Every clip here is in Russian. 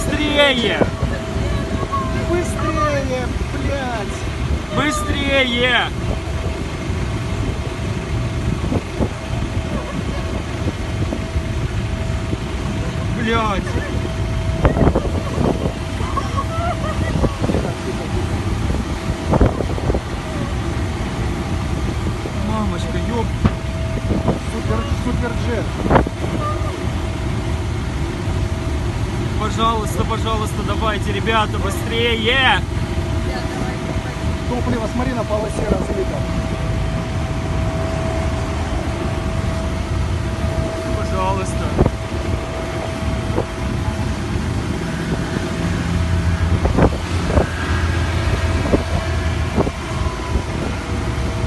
Быстрее! Быстрее, блядь! Быстрее! Блядь! Мамочка, ёп! Суперджет! Пожалуйста, пожалуйста, давайте, ребята, быстрее! Топливо, смотри, на полосе разлито. Пожалуйста.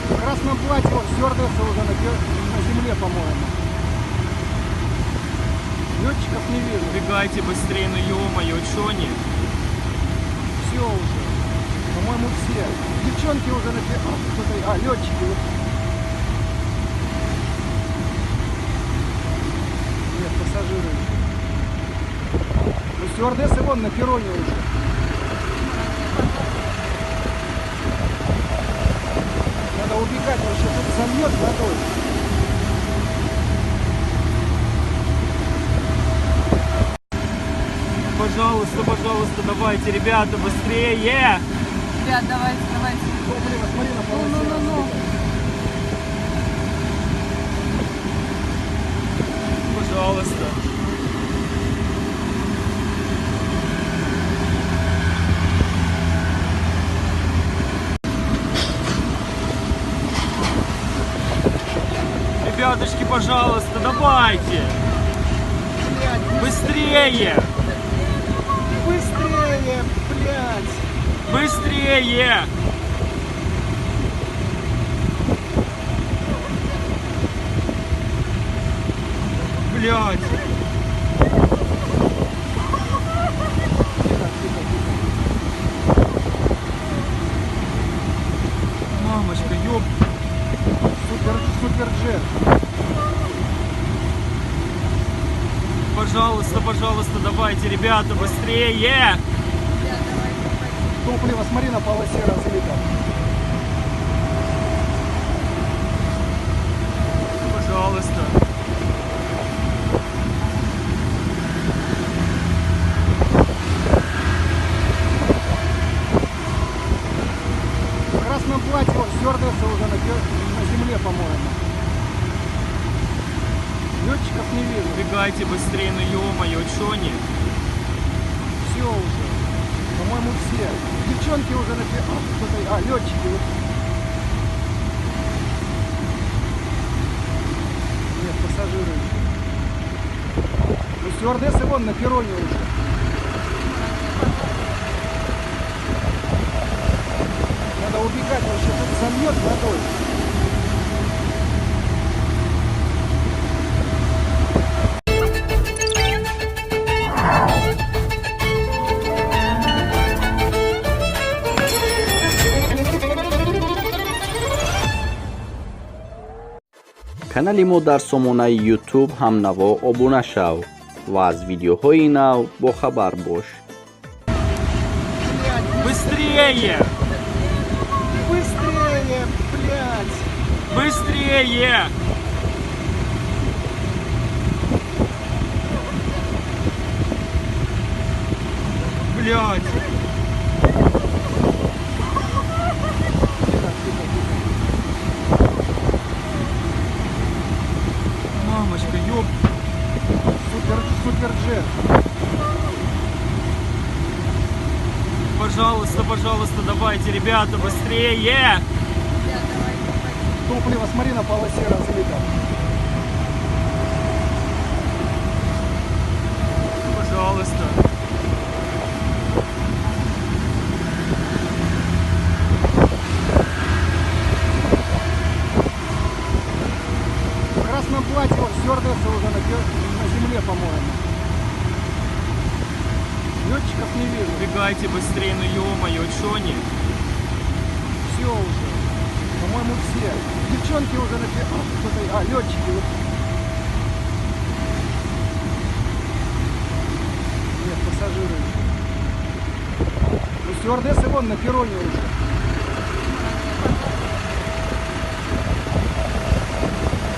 В красном платье вот стюардесса уже на земле, по-моему. Летчиков не вижу. Бегайте быстрее, ну ё-моё, чё они? Все уже. По-моему, все. Девчонки уже на кто-то. А, летчики. Вот. Нет, пассажиры. Ну, стюардессы вон на перроне уже. Надо убегать, вообще тут зальет водой. Пожалуйста, пожалуйста, давайте, ребята, быстрее! Ребят, давайте, давайте. Топливо, смотри, на полосе Ну. разлито. Пожалуйста. Ребятушки, пожалуйста, давайте! Блядь, Быстрее! быстрее, блядь! Быстрее! Блядь! Мамочка, ёп! Суперджет! Пожалуйста, пожалуйста, давайте, ребята, быстрее! Топливо, смотри, на полосе разлито. Пожалуйста. В красном платье вот стюардесса уже на земле, по-моему. Летчиков не вижу. Бегайте быстрее, ну ё-моё, чё они? Все уже. По-моему, все. Девчонки уже на кто-то. А, летчики. Вот. Нет, пассажиры. Ну, стюардессы вон на перроне уже. Надо убегать, вообще тут зальет водой. канали мо дар сомонаи YouTube ҳамнаво обуна шав ва аз видеоҳои нав бохабар бош. Быстрее! Быстрее, блядь! Быстрее! Блядь! Мамочка, ёп! Суперджет! Пожалуйста, пожалуйста, давайте, ребята, быстрее! Топливо, смотри, на полосе разлито. Пожалуйста. В красном платье вот стюардесса уже на земле, по-моему. Летчиков не вижу. Бегайте быстрее, ну ё-моё, чё они? Все уже. По-моему, все. Девчонки уже на кто-то. А, летчики. Вот. Нет, пассажиры. Стюардессы вон на перроне уже.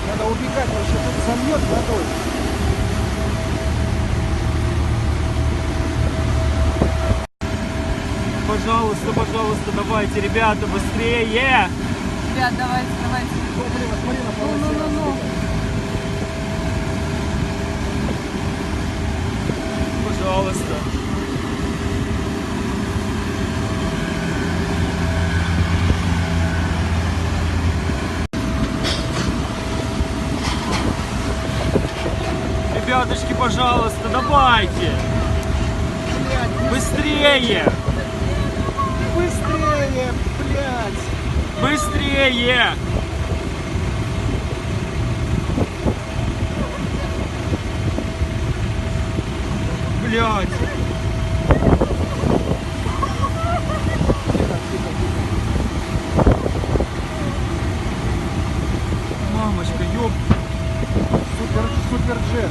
Надо убегать, вообще тут зальет водой. Пожалуйста, пожалуйста, давайте, ребята, быстрее! Ребят, давайте, давайте. Топливо, смотри на полосе. Ну. Пожалуйста. Ребяточки, пожалуйста, давайте! Блядь, Быстрее! быстрее, блядь. Быстрее! Блядь! Мамочка, ёп! Суперджет.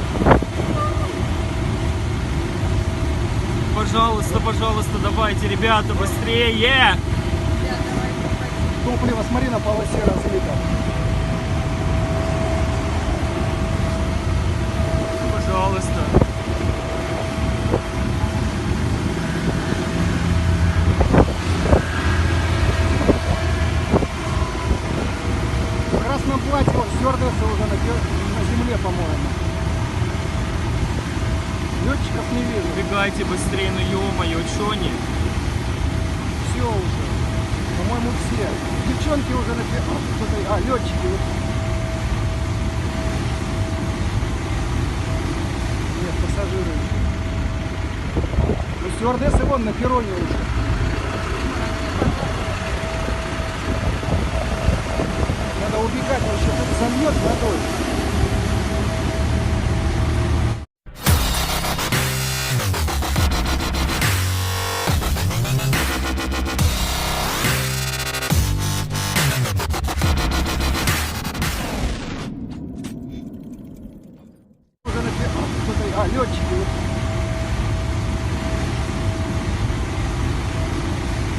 Пожалуйста, пожалуйста, давайте, ребята, быстрее! Топливо, смотри на полосе разлито. Пожалуйста. В красном платье, вот, стюардесса уже на земле, по-моему. Летчиков не вижу. Бегайте быстрее, ну ё-моё, чё они? Все уже. По-моему, все. Девчонки уже на кто-то. А, летчики. Вот. Нет, пассажиры еще. Ну, стюардессы вон на перроне уже. Надо убегать, вообще тут зальет водой. Уже на кто-то. А, летчики. Вот.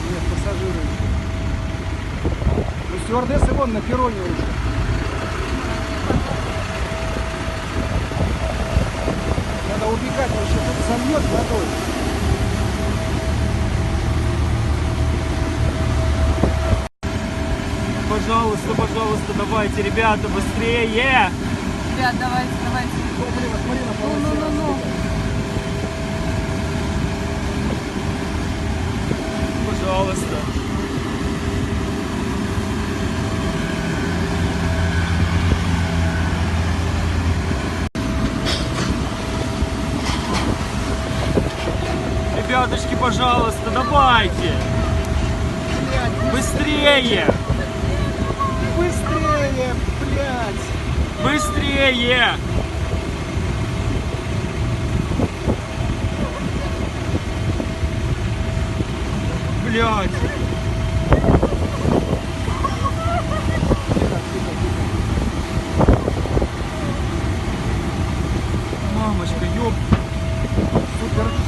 Нет, пассажиры еще. Ну, стюардессы вон на перроне уже. Надо убегать, вообще тут зальет водой. Пожалуйста, пожалуйста, давайте, ребята, быстрее! Ребят, давайте, давайте. Топливо, смотри на полосе. Ну. Пожалуйста. Ребяточки, пожалуйста, давайте! Блядь, Быстрее! быстрее, блядь. Быстрее! Блядь! Мамочка, ёп!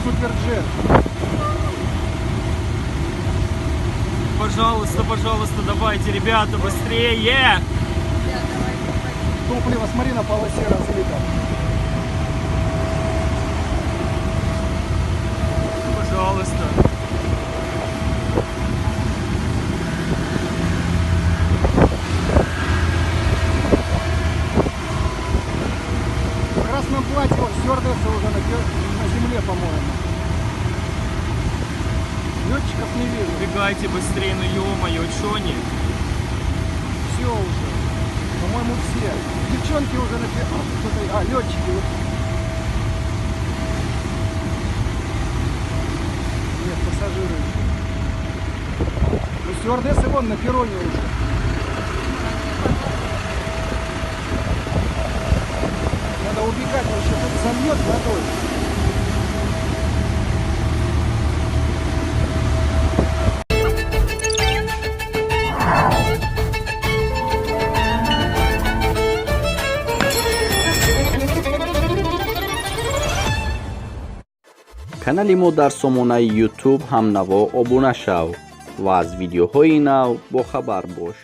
Суперджет. Пожалуйста, пожалуйста, давайте, ребята, быстрее! Топливо, смотри на полосе разлито. Пожалуйста. В красном платье, вот, стюардесса уже на земле, по-моему. Летчиков не вижу. Бегайте быстрее, ну ё-моё, чё они? Все уже. По-моему, все. Девчонки уже на кто-то. А, летчики. Вот. Нет, пассажиры еще. Ну, стюардессы вон на перроне уже. Надо убегать, вообще тут зальет водой. канали мо дар сомонаи YouTube ҳамнаво обуна шав ва аз видеоҳои нав бохабар бош.